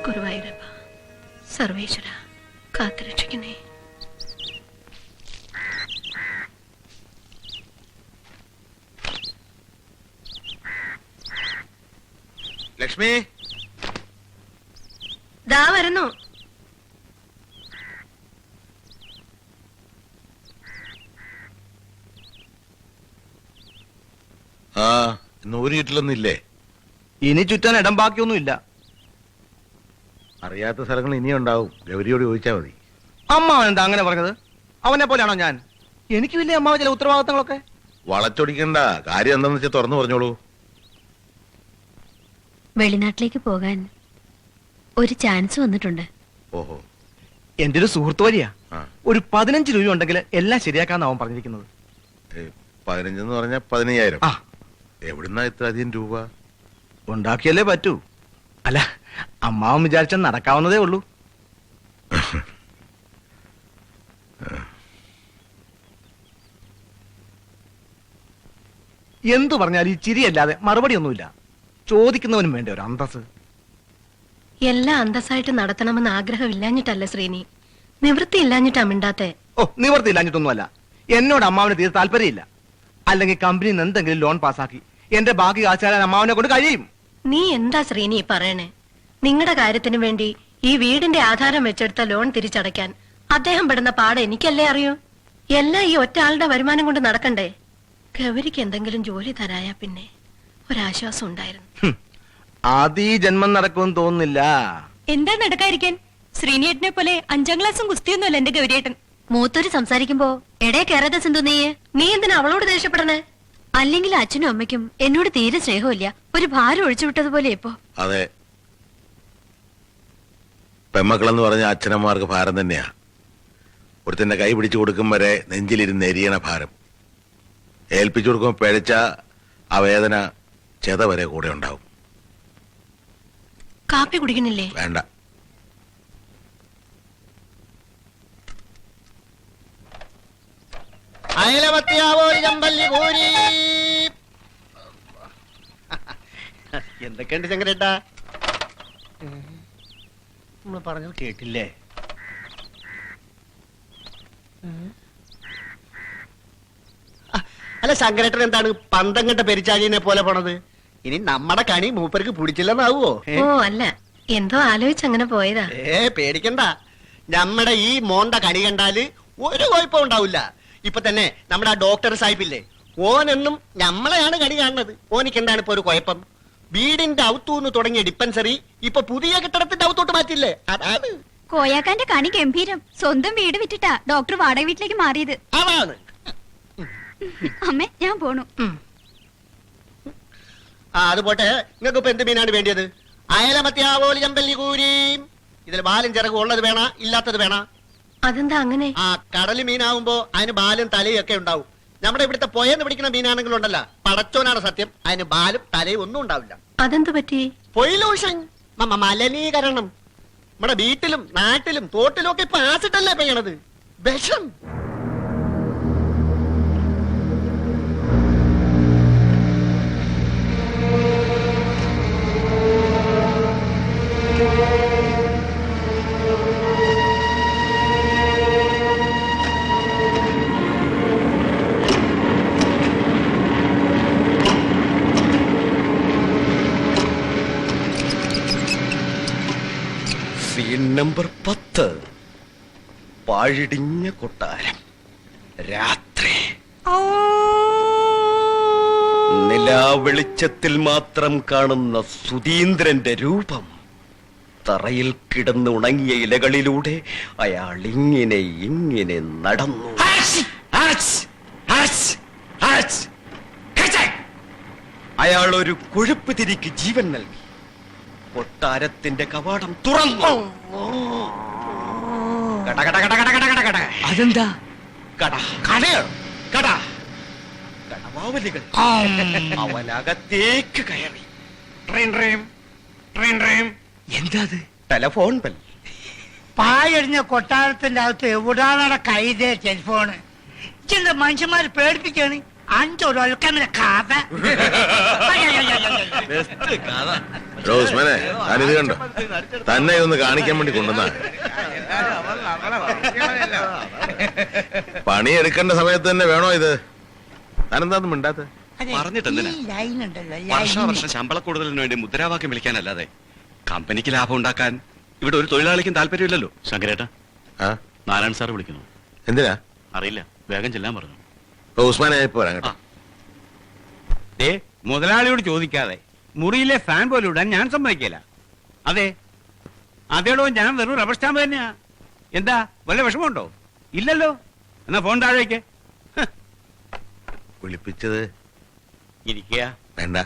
ഗുരുവായൂരപ്പ, സർവേശ്വര കാത്തുരക്ഷിക്കണേ. ലക്ഷ്മി, ദാ വരുന്നു. ആ ഇന്ന് ഒരു ചുറ്റിലൊന്നുമില്ലേ? ഇനി ചുറ്റാൻ ഇടം ബാക്കിയൊന്നുമില്ല. അറിയാത്ത സ്ഥലങ്ങൾ ഇനിയും ഉണ്ടാവും. ഗൗരിയോട് ചോദിച്ചാ മതി. അമ്മാവൻ എന്താ അങ്ങനെ പറഞ്ഞത്? അവനെ പോലെയാണോ ഞാൻ? എനിക്ക് വലിയ അമ്മാവൻ ചില ഉത്തരവാദിത്തങ്ങളൊക്കെ. വളച്ചൊടിക്കണ്ട. കാര്യം എന്താന്ന് വെച്ചാൽ തുറന്നു പറഞ്ഞോളൂ. വെളിനാട്ടിലേക്ക് പോകാൻ ഒരു ചാൻസ് വന്നിട്ടുണ്ട്. ഓഹോ, എന്റെ ഒരു സുഹൃത്ത് വഴിയാ. ആ. ഒരു 15 രൂപ ഉണ്ടെങ്കിൽ എല്ലാം ശരിയാക്കാന്ന് അവൻ പറഞ്ഞിരിക്കുന്നത്. 15 എന്ന് പറഞ്ഞാൽ 15,000. ആ, എവിടുന്നാ ഇത്ര അധികം രൂപ? ഉണ്ടാക്കിയല്ലേ പറ്റൂ. അല്ല, അമ്മാവൻ വിചാരിച്ച നടക്കാവുന്നതേ ഉള്ളൂ. എന്തു പറഞ്ഞാൽ ഈ ചിരിയല്ലാതെ മറുപടി ഒന്നുമില്ല. ചോദിക്കുന്നവനും വേണ്ട ഒരു അന്തസ്. എല്ലാം അന്തസ്സായിട്ട് നടത്തണമെന്ന് ആഗ്രഹമില്ലാഞ്ഞിട്ടല്ല ശ്രീനി, നിവൃത്തി ഇല്ലാഞ്ഞിട്ടാ മിണ്ടാത്തെ. ഓ, നിവർത്തിയില്ലാഞ്ഞിട്ടൊന്നുമല്ല. എന്നോട് അമ്മാവന് തീരെ താല്പര്യമില്ല. അല്ലെങ്കിൽ കമ്പനിയിൽ നിന്ന് എന്തെങ്കിലും ലോൺ പാസ്സാക്കി എന്റെ ബാക്കി കാശാലാൻ അമ്മാവനെ കൊണ്ട് കഴിയും. നീ എന്താ ശ്രീനി പറയണേ? നിങ്ങളുടെ കാര്യത്തിന് വേണ്ടി ഈ വീടിന്റെ ആധാരം വെച്ചെടുത്ത ലോൺ തിരിച്ചടയ്ക്കാൻ അദ്ദേഹം പെടുന്ന പാട് എനിക്കല്ലേ അറിയൂ. എല്ലാം ഈ ഒറ്റ ആളുടെ വരുമാനം കൊണ്ട് നടക്കണ്ടേ? ഗൗരിക്ക് എന്തെങ്കിലും ജോലി തരായാ പിന്നെ ഒരാശ്വാസം ഉണ്ടായിരുന്നു. അത് ഈ ജന്മം നടക്കുമെന്ന് തോന്നുന്നില്ല. എന്താ നടക്കാതിരിക്കാൻ? ശ്രീനിയേട്ടനെ പോലെ 5ാം ക്ലാസ്സും കുസ്തിയൊന്നുമല്ല എന്റെ ഗൗരിയേട്ടൻ. മൂത്തൊരു സംസാരിക്കുമ്പോ എടേ കയറാതെ സിന്ധു നീ എന്തിനാ അവളോട് ദേഷ്യപ്പെടണേ? അല്ലെങ്കിൽ അച്ഛനും അമ്മയ്ക്കും എന്നോട് തീരെ സ്നേഹമില്ല. ഒരു ഭാരം ഒഴിച്ചു വിട്ടതുപോലെ ഇപ്പോ. അതെ, പെമ്മക്കളെന്ന് പറഞ്ഞ അച്ഛനമ്മമാർക്ക് ഭാരം തന്നെയാ. ഒരുത്തിന്റെ കൈ പിടിച്ചു കൊടുക്കും വരെ നെഞ്ചിലിരുന്ന് എരിയണ ഭാരം. ഏൽപ്പിച്ചു കൊടുക്കുമ്പോൾ പിഴച്ച ആ വേദന ചെത വരെ കൂടെ ഉണ്ടാവും. കാപ്പി കുടിക്കണില്ലേ? വേണ്ട. എന്തൊക്കെയുണ്ട് ശങ്കരേട്ടാ? നമ്മൾ പറഞ്ഞത് കേട്ടില്ലേ? അല്ല, ശങ്കരേട്ടൻ എന്താണ് പന്തങ്ങട്ട പെരിച്ചാഴിനെ പോലെ പോണത്? ഇനി നമ്മുടെ കണി മൂപ്പർക്ക് പിടിച്ചില്ലെന്നാവോ? ഓ അല്ല, എന്തോ ആലോചിച്ചങ്ങനെ പോയതാ. പേടിക്കണ്ട. നമ്മുടെ ഈ മോന്ത കണി കണ്ടാല് ഒരു കുഴപ്പം ഉണ്ടാവില്ല. ഇപ്പൊ തന്നെ നമ്മുടെ ആ ഡോക്ടർ സാഹിബില്ലേ, ഓനെന്നും നമ്മളെയാണ് കണി കാണുന്നത്. ഓനിക്ക് എന്താണ് ഇപ്പൊ ഒരു കുഴപ്പം? വീടിന്റെ ഔത്തൂന്ന് തുടങ്ങിയ ഡിസ്പെൻസറി ഇപ്പൊ പുതിയ കെട്ടിടത്തിന്റെ ഔത്തോട്ട് മാറ്റില്ലേ? അതാണ് കോയാക്കാന്റെ കണി ഗംഭീരം. സ്വന്തം വീട് വിറ്റിട്ടാ ഡോക്ടർ വാടക വീട്ടിലേക്ക് മാറിയത്. അതാണ്. അമ്മേ, ഞാൻ പോണു. അത് പോട്ടെ, നിങ്ങൾക്ക് ഇപ്പൊ എന്ത് മീനാണ് വേണ്ടിയത്? അയലമത്യാവോലി ചമ്പല്ലി കൂരിയും. ഇതിൽ ബാലും ചിറകും ഉള്ളത് വേണ, ഇല്ലാത്തത് വേണ? അതെന്താ അങ്ങനെ? ആ കടല് മീനാവുമ്പോ അതിന് ബാലും തലയും ഒക്കെ ഉണ്ടാവും. നമ്മുടെ ഇവിടുത്തെ പൊയെന്ന് പിടിക്കുന്ന മീനാണെങ്കിലും ഉണ്ടല്ല, പടച്ചോനാണ് സത്യം, അതിന് ബാലും തലയും ഒന്നും ഉണ്ടാവില്ല. അതെന്ത് പറ്റി? പൊയിലൂഷൻ, മലിനീകരണം. നമ്മുടെ വീട്ടിലും നാട്ടിലും തോട്ടിലും ഒക്കെ ഇപ്പൊ ആസിഡല്ലേ പെയ്യണത്. വിഷം. നമ്പർ 10 പാഴിടിഞ്ഞ കൊട്ടാരം. രാത്രി നിലാവെളിച്ചത്തിൽ മാത്രം കാണുന്ന സുധീന്ദ്രന്റെ രൂപം. തറയിൽ കിടന്ന് ഉണങ്ങിയ ഇലകളിലൂടെ അയാൾ ഇങ്ങനെ ഇങ്ങനെ നടന്നു. അയാൾ ഒരു കൊഴുപ്പ് തിരിക്ക് ജീവൻ നൽകി. കൊട്ടാരത്തിന്റെ കവാടം തുറന്നു. അതെന്താ? കടവാവലികൾ അവനകത്തേക്ക് കയറി. എന്താ? Telephone bell. പായടിഞ്ഞ കൊട്ടാരത്തിന്റെ അകത്ത് എവിടാണ് കൈതേ ടെലിഫോണ്? ചില മനുഷ്യന്മാര് പേടിപ്പിക്കാണ്. 5 ഒരൊൽക്കമില്ല കഥ. ബെസ്റ്റ് കഥ. റോസ്മനെ ഞാനിത് കണ്ടോ തന്നെ ഒന്ന് കാണിക്കാൻ വേണ്ടി കൊണ്ടുവന്ന പണിയെടുക്കേണ്ട സമയത്ത് തന്നെ വേണോ ഇത്? താനെന്താന്ന് മിണ്ടാത്ത? പറഞ്ഞിട്ടെന്തിനാ? വർഷം ശമ്പള കൂടുതലിന് വേണ്ടി മുദ്രാവാക്യം വിളിക്കാനല്ലാതെ കമ്പനിക്ക് ലാഭം ഉണ്ടാക്കാൻ ഇവിടെ ഒരു തൊഴിലാളിക്കും താല്പര്യമില്ലല്ലോ. ശങ്കരേട്ട, ആ നാരായണ സാറ് വിളിക്കുന്നു. എന്തിനാ? അറിയില്ല, വേഗം ചെല്ലാൻ പറഞ്ഞു. റോസ്മാനെ പോരാ കേട്ടോ. മുതലാളിയോട് ചോദിക്കാതെ മുറിയിലെ ഫാൻ പോലും ഇടാൻ ഞാൻ സമ്മതിക്കില്ല. അതെ, അതേടോ, ഞാൻ വെറും റബ്ബർ സ്റ്റാമ്പ് തന്നെയാ. എന്താ വല്ല വിഷമമുണ്ടോ? ഇല്ലല്ലോ. എന്നാ ഫോൺ താഴേക്ക്. വിളിപ്പിച്ചത് ഇരിക്കുക. വേണ്ട.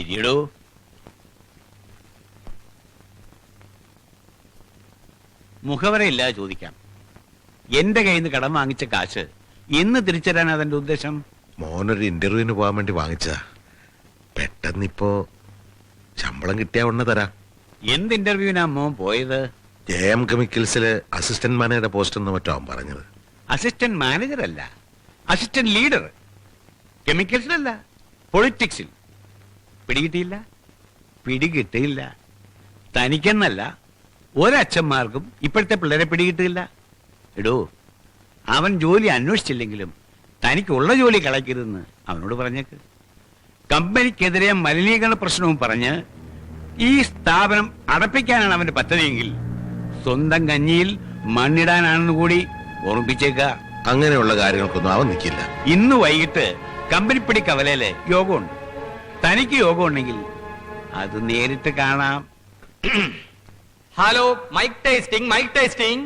ഇരിയടോ. മുഖവരയില്ലാതെ ചോദിക്കാം. എന്റെ കയ്യിൽ നിന്ന് കടം വാങ്ങിച്ച കാശ് എന്ന് തിരിച്ചറിയാൻ അതെന്റെ ഉദ്ദേശം. മോനൊരു ഇന്റർവ്യൂവിന് പോകാൻ വേണ്ടി വാങ്ങിച്ചതാ. പെട്ടെന്നിപ്പോ ശമ്പളം കിട്ടിയ ഉടനെ തരാം. എന്ത് ഇന്റർവ്യൂവിനാ മോൻ പോയത്? JM കെമിക്കൽസില് അസിസ്റ്റന്റ് മാനേജറുടെ പോസ്റ്റ് എന്ന് മറ്റോ അവൻ പറഞ്ഞത്. അസിസ്റ്റന്റ് മാനേജർ അല്ല, അസിസ്റ്റന്റ് ലീഡർ. കെമിക്കൽസിലല്ല, പൊളിറ്റിക്സിൽ. പിടികിട്ടിയില്ല? പിടികിട്ടിയില്ല. തനിക്കെന്നല്ല, ഒരച്ഛന്മാർക്കും ഇപ്പോഴത്തെ പിള്ളേരെ പിടികിട്ടില്ല. എടോ, അവൻ ജോലി അന്വേഷിച്ചില്ലെങ്കിലും തനിക്കുള്ള ജോലി കളയ്ക്കരുതെന്ന് അവനോട് പറഞ്ഞേക്ക്. കമ്പനിക്കെതിരെ മലിനീകരണ പ്രശ്നവും പറഞ്ഞ് ഈ സ്ഥാപനം അടപ്പിക്കാനാണ് അവന്റെ പദ്ധതിയെങ്കിൽ സ്വന്തം കഞ്ഞിയിൽ മണ്ണിടാനാണെന്ന് കൂടി ഓർമ്മിപ്പിച്ചേക്ക. അങ്ങനെയുള്ള കാര്യങ്ങൾക്കൊന്നും അവൻ നിൽക്കില്ല. ഇന്ന് വൈകിട്ട് കമ്പനിപ്പടി കവലയില് യോഗമുണ്ട്. തനിക്ക് യോഗം ഉണ്ടെങ്കിൽ അത് നേരിട്ട് കാണാം. Hello, mic testing, mic testing.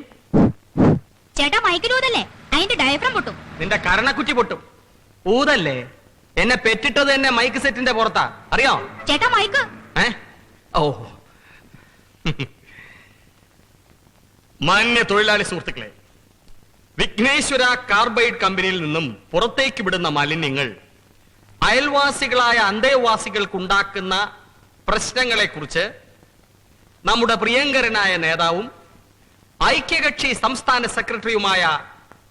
ചേട്ടാ, മൈക്കിലൂതല്ലേ, അതിന്റെ ഡയഫ്രം പൊട്ടും. നിന്റെ കരണക്കുറ്റി പൊട്ടും. ഊതല്ലേ? എന്നെ പെറ്റിട്ടത് തന്നെ മൈക്ക് സെറ്റിന്റെ പുറത്താ, അറിയോ? ചേട്ടാ, മൈക്ക്. ഓ, മാന്യ തൊഴിലാളി സുഹൃത്തുക്കളെ, വിഘ്നേശ്വര കാർബൈഡ് കമ്പനിയിൽ നിന്നും പുറത്തേക്ക് വിടുന്ന മാലിന്യങ്ങൾ അയൽവാസികളായ അന്തേവാസികൾക്കുണ്ടാക്കുന്ന പ്രശ്നങ്ങളെ കുറിച്ച് നമ്മുടെ പ്രിയങ്കരനായ നേതാവും ഐക്യകക്ഷി സംസ്ഥാന സെക്രട്ടറിയുമായ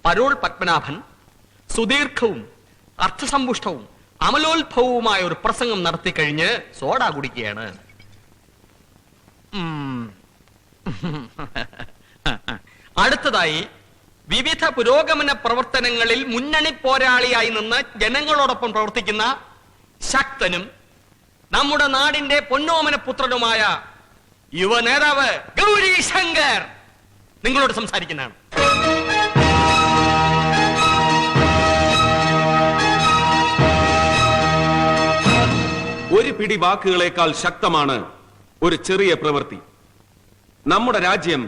പരോൾ പത്മനാഭൻ സുദീർഘവും അർത്ഥസമ്പുഷ്ടവും അമലോത്ഭവവുമായ ഒരു പ്രസംഗം നടത്തിക്കഴിഞ്ഞ് സോഡ കുടിക്കുകയാണ്. അടുത്തതായി വിവിധ പുരോഗമന പ്രവർത്തനങ്ങളിൽ മുന്നണി പോരാളിയായി നിന്ന് ജനങ്ങളോടൊപ്പം പ്രവർത്തിക്കുന്ന ശക്തനും നമ്മുടെ നാടിന്റെ പൊന്നോമന പുത്രനുമായ യുവ നേതാവ് ഗൗരി ശങ്കർ നിങ്ങളോട് സംസാരിക്കുന്നതാണ്. ഒരു പിടി വാക്കുകളേക്കാൾ ശക്തമാണ് ഒരു ചെറിയ പ്രവൃത്തി. നമ്മുടെ രാജ്യം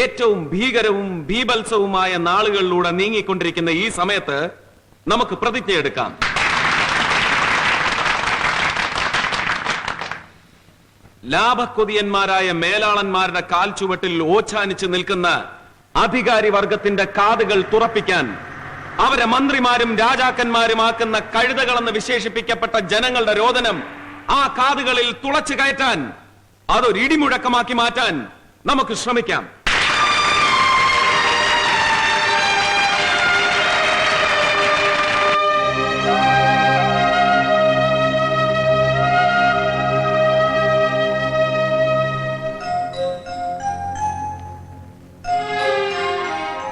ഏറ്റവും ഭീകരവും ഭീഭത്സവുമായ നാളുകളിലൂടെ നീങ്ങിക്കൊണ്ടിരിക്കുന്ന ഈ സമയത്ത് നമുക്ക് പ്രതിജ്ഞയെടുക്കാം. ലാഭക്കൊതിയന്മാരായ മേലാളന്മാരുടെ കാൽച്ചുവട്ടിൽ ഓച്ചാനിച്ച് നിൽക്കുന്ന അധികാരി വർഗത്തിന്റെ കാതുകൾ തുറപ്പിക്കാൻ അവരെ മന്ത്രിമാരും രാജാക്കന്മാരുമാക്കുന്ന കഴുതകളെന്ന് വിശേഷിപ്പിക്കപ്പെട്ട ജനങ്ങളുടെ രോദനം ആ കാതുകളിൽ തുളച്ചു കയറ്റാൻ, അതൊരു ഇടിമുഴക്കമാക്കി മാറ്റാൻ നമുക്ക് ശ്രമിക്കാം.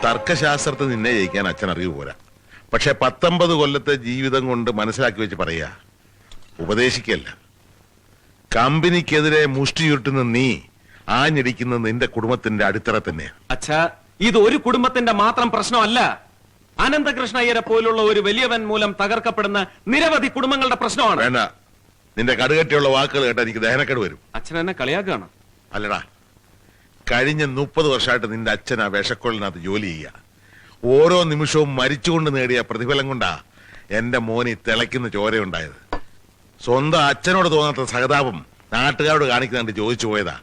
തർക്കശാസ്ത്രത്തിൽ നിന്നെ ജയിക്കാൻ അച്ഛൻ അറിവ് പോരാ. പക്ഷെ 19 കൊല്ലത്തെ ജീവിതം കൊണ്ട് മനസ്സിലാക്കി വെച്ച് പറയാ, ഉപദേശിക്കല്ല. കമ്പനിക്കെതിരെ മുഷ്ടി ചുരുട്ടുന്ന നീ ആഞ്ഞടിക്കുന്ന നിന്റെ കുടുംബത്തിന്റെ അടിത്തറ തന്നെയാ. അച്ഛാ, ഇത് ഒരു കുടുംബത്തിന്റെ മാത്രം പ്രശ്നമല്ല. അനന്തകൃഷ്ണ അയ്യരെ പോലുള്ള ഒരു വലിയവൻ മൂലം തകർക്കപ്പെടുന്ന നിരവധി കുടുംബങ്ങളുടെ പ്രശ്നമാണ്. വേണ്ട, നിന്റെ കടുകട്ടിയുള്ള വാക്കുകൾ കേട്ടാ എനിക്ക് ദഹനക്കേട് വരും. അച്ഛൻ എന്നെ കളിയാക്കുകയാണ്. അല്ലടാ, കഴിഞ്ഞ 30 വർഷമായിട്ട് നിന്റെ അച്ഛൻ ആ വിഷക്കൊള്ളിനകത്ത് ജോലി ചെയ്യുക. ഓരോ നിമിഷവും മരിച്ചുകൊണ്ട് നേടിയ പ്രതിഫലം കൊണ്ടാ എന്റെ മോനി തിളയ്ക്കുന്ന ചോരയുണ്ടായത്. സ്വന്തം അച്ഛനോട് തോന്നാത്ത സഹതാപം നാട്ടുകാരോട് കാണിക്കുന്നുണ്ട് ചോദിച്ചു പോയതാ.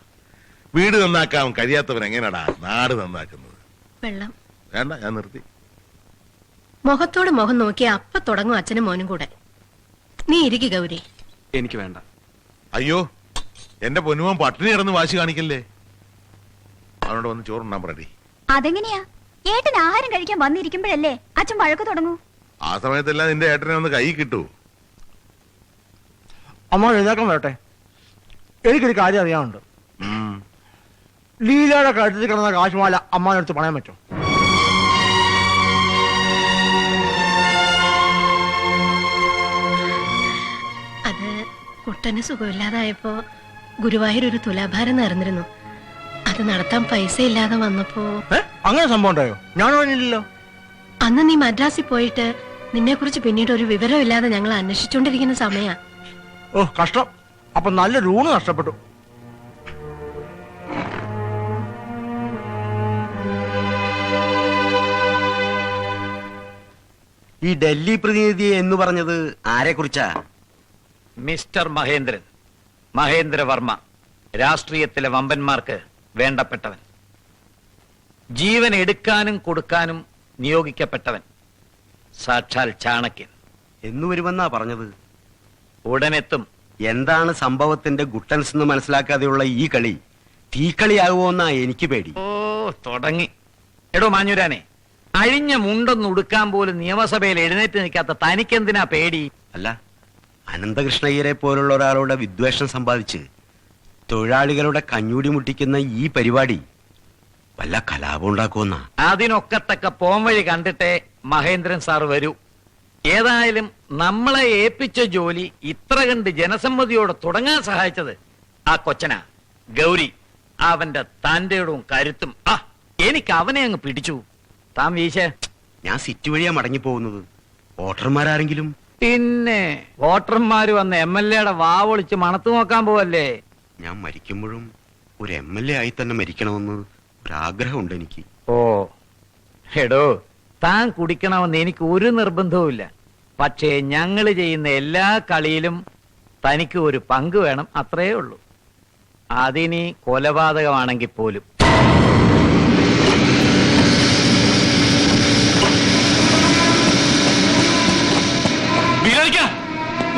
വീട് നന്നാക്കാൻ കഴിയാത്തവൻ എങ്ങനെയാടാ നാട് നന്നാക്കുന്നത്? വെള്ളം വേണ്ട, ഞാൻ നിർത്തി. മുഖത്തോട് മുഖം നോക്കി അപ്പ തുടങ്ങും അച്ഛനും മോനും കൂടെ. നീ ഇരിക്കുക ഗൗരി. എനിക്ക് വേണ്ട. അയ്യോ, എന്റെ പൊന്നുമോൻ പട്ടിണി കിടന്ന് വാശി കാണിക്കല്ലേ. അവനോട് വന്ന് ചോറുണ്ടാൻ പറയടി. അതെങ്ങനെയാ? ഏട്ടൻ ആഹാരം കഴിക്കാൻ വന്നിരിക്കുമ്പോഴല്ലേ അച്ഛൻ വഴക്ക് തുടങ്ങൂ? ആ സമയത്തെല്ലാം നിന്റെ ഏട്ടനെ ഒന്ന് കൈ കിട്ടൂ. അമ്മ എഴുതാക്കാൻ വരട്ടെ. എനിക്കൊരു കാര്യം അറിയാനുണ്ട്. ലീലയുടെ കഴുത്തിൽ കിടന്ന കാശുമാല അമ്മാനടുത്ത് പണയാൻ പറ്റുമോ? അത് കുട്ടന് സുഖമില്ലാതായപ്പോ ഗുരുവായൂർ ഒരു തുലാഭാരം നേർന്നിരുന്നു. അത് നടത്താൻ പൈസ ഇല്ലാതെ വന്നപ്പോ. അങ്ങനെ സംഭവം ഉണ്ടായോ? ഞാൻ പറഞ്ഞില്ലല്ലോ. അന്ന് നീ മദ്രാസിൽ പോയിട്ട് നിന്നെ കുറിച്ച് പിന്നീട് ഒരു വിവരമില്ലാതെ ഞങ്ങൾ അന്വേഷിച്ചുകൊണ്ടിരിക്കുന്ന സമയ. ഓ കഷ്ടം. അപ്പൊ നല്ല രൂണ് നഷ്ടപ്പെട്ടു. ഈ ഡൽഹി പ്രതിനിധി എന്ന് പറഞ്ഞത് ആരെ കുറിച്ചാ? മിസ്റ്റർ മഹേന്ദ്രൻ, മഹേന്ദ്രവർമ്മ, രാഷ്ട്രീയത്തിലെ വമ്പന്മാർക്ക് വേണ്ടപ്പെട്ടവൻ, ജീവൻ എടുക്കാനും കൊടുക്കാനും നിയോഗിക്കപ്പെട്ടവൻ, സാക്ഷാൽ ചാണക്യൻ. എന്നു വരുമെന്നാ പറഞ്ഞത്? ഉടനെത്തും. എന്താണ് സംഭവത്തിന്റെ ഗുട്ടൻസ് എന്ന് മനസ്സിലാക്കാതെയുള്ള ഈ കളി തീക്കളിയാകുമോന്നാ എനിക്ക് പേടി. ഓ തുടങ്ങി. എടോ മാഞ്ഞൂരാനെ, അഴിഞ്ഞ മുണ്ടൊന്നും ഉടുക്കാൻ പോലും നിയമസഭയിൽ എഴുന്നേറ്റ് നിൽക്കാത്ത തനിക്കെന്തിനാ പേടി? അല്ല, അനന്തകൃഷ്ണയ്യരെ പോലുള്ള ഒരാളുടെ വിദ്വേഷം സമ്പാദിച്ച് തൊഴിലാളികളുടെ കഞ്ഞൂടി മുട്ടിക്കുന്ന ഈ പരിപാടി വല്ല കലാപം ഉണ്ടാക്കുമെന്നാ. അതിനൊക്കെ തക്ക പോംവഴി കണ്ടിട്ടേ മഹേന്ദ്രൻ സാർ വരൂ. ഏതായാലും നമ്മളെ ഏൽപ്പിച്ച ജോലി ഇത്ര കണ്ട് ജനസമ്മതിയോടെ തുടങ്ങാൻ സഹായിച്ചത് ആ കൊച്ചനാ ഗൗരി. അവന്റെ തന്റെയും കരുത്തും. എനിക്ക് അവനെ അങ്ങ് പിടിച്ചു. താൻ വീശേ. ഞാൻ സിറ്റി വഴിയാ മടങ്ങിപ്പോകുന്നത്. വോട്ടർമാരാരെങ്കിലും? പിന്നെ വോട്ടർമാര് വന്ന് MLA-യുടെ വാവൊളിച്ച് മണത്തു നോക്കാൻ പോവല്ലേ? ഞാൻ മരിക്കുമ്പോഴും ഒരു MLA ആയി തന്നെ മരിക്കണമെന്ന് ഒരാഗ്രഹമുണ്ട് എനിക്ക്. ഓ എടോ, താൻ കുടിക്കണമെന്ന് എനിക്ക് ഒരു നിർബന്ധവുമില്ല. പക്ഷേ ഞങ്ങള് ചെയ്യുന്ന എല്ലാ കളിയിലും തനിക്ക് ഒരു പങ്ക് വേണം, അത്രേ ഉള്ളൂ. അതിനി കൊലപാതകമാണെങ്കിൽ പോലും.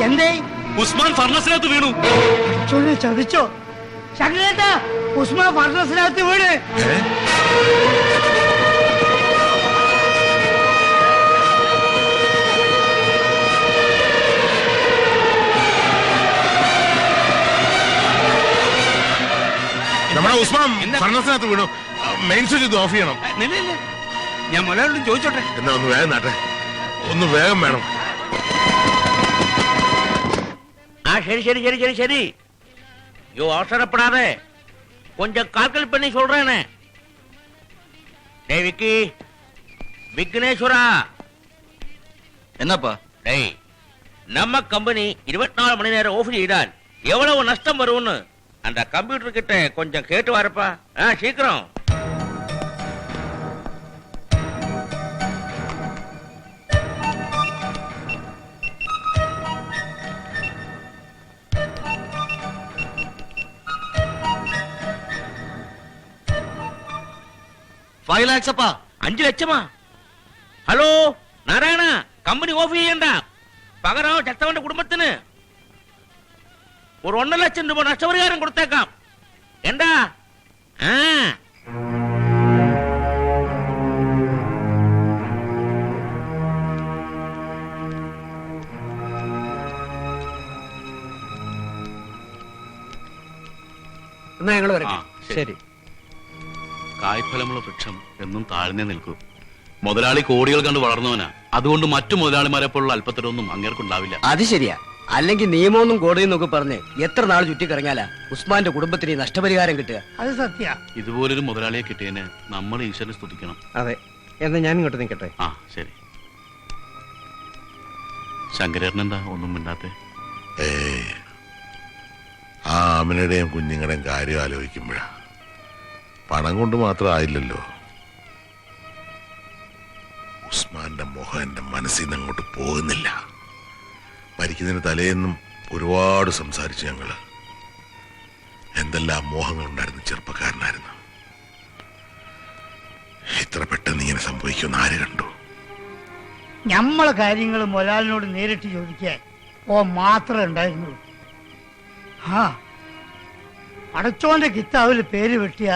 എന്തേ? ഉസ്മാൻ ഫർണസിനകത്ത് വീണു. ചതിച്ചോ? ശങ്കരേട്ടാ, ഉസ്മാൻ ഫർണസിനകത്ത് വീണ്. നമ്മുടെ ഉസ്മാൻ ഫർണസിനകത്ത് വീണു. മെയിൻ സ്വിച്ച് ഓഫ് ചെയ്യണം. ഞാൻ മുതലാളിയോട് ചോദിച്ചോട്ടെ. എന്നാ ഒന്ന് വേഗം നാട്ടെ, ഒന്ന് വേഗം വേണം. ശരി ശരി ശരി ശരി ശരി. യോ அவசரப்படாதே, கொஞ்சம் கால்குலேட் பண்ணி சொல்றேனே. டேய் விக்கி, விக்னேஸ்வரா. എന്നപ്പാ? டேய், நம்ம கம்பெனி 24 மணி நேரம் ஆஃப் செய்தால் எவ்வளவு நஷ்டம் வரும்னு அந்த கம்ப்யூட்டர் கிட்ட கொஞ்சம் கேட்டு வரப்பா. சீக்கிரம். $5 lakhs അപ്പാ. 5 ലക്ഷമാ? ഹലോ നാരായണ, കമ്പനി ഓഫ് ചെയ്യണ്ട. പകരം ചത്തവന്റെ കുടുംബത്തിന് ഒരു 1.5 ലക്ഷം രൂപ നഷ്ടപരിഹാരം കൊടുത്തേക്കാം. എന്താ? എന്നാ ഞങ്ങൾ വരാം. ശരി. കായ്ഫലമുള്ള വൃക്ഷം എന്നും താഴ്ന്നേ നിൽക്കൂ. മുതലാളി കോടികൾ കണ്ട് വളർന്നവനാ. അതുകൊണ്ട് മറ്റു മുതലാളിമാരെ പോലുള്ള അല്പത്തരൊന്നും അങ്ങേർക്കുണ്ടാവില്ല. അത് ശരിയാ. അല്ലെങ്കിൽ നിയമമൊന്നും കോടതി എന്നൊക്കെ പറഞ്ഞ് എത്ര നാൾ ചുറ്റിക്കറങ്ങിയാലാ ഉസ്മാന്റെ കുടുംബത്തിന് നഷ്ടപരിഹാരം കിട്ടുക? അത് സത്യ. ഇതുപോലൊരു മുതലാളിയെ കിട്ടിയതിന് നമ്മൾ ഈശ്വരനെ സ്തുതിക്കണം. അതെ. എന്നാ ഞാൻ ഇങ്ങോട്ട് നിൽക്കട്ടെ. ശരി. ശങ്കരേട്ടനെന്താ ഒന്നും മിണ്ടാത്തെ? ആ അമ്മയുടെയും കുഞ്ഞുങ്ങളുടെയും കാര്യം ആലോചിക്കുമ്പോഴാ. പണം കൊണ്ട് മാത്രം ആയില്ലല്ലോ. ഉസ്മാന്റെ മുഖം എന്റെ മനസ്സിൽ നിന്ന് അങ്ങോട്ട് പോകുന്നില്ല. മരിക്കുന്നതിന് തലേന്നും ഒരുപാട് സംസാരിച്ചു ഞങ്ങള്. എന്തെല്ലാം മോഹങ്ങളുണ്ടായിരുന്നു. ചെറുപ്പക്കാരനായിരുന്നു. ഇത്ര പെട്ടെന്ന് ഇങ്ങനെ സംഭവിക്കുമെന്ന് ആര് കണ്ടു? നമ്മളെ കാര്യങ്ങൾ മുതലാളിനോട് നേരിട്ട് ചോദിക്കാൻ മാത്രമേ ഉണ്ടായിരുന്നുള്ളൂ. അടച്ചോന്റെ കിത്താവില് പേര് വെട്ടിയ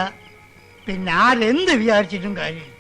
പിന്നെ ആരെന്ത് വിചാരിച്ചിട്ടും കാര്യമില്ല.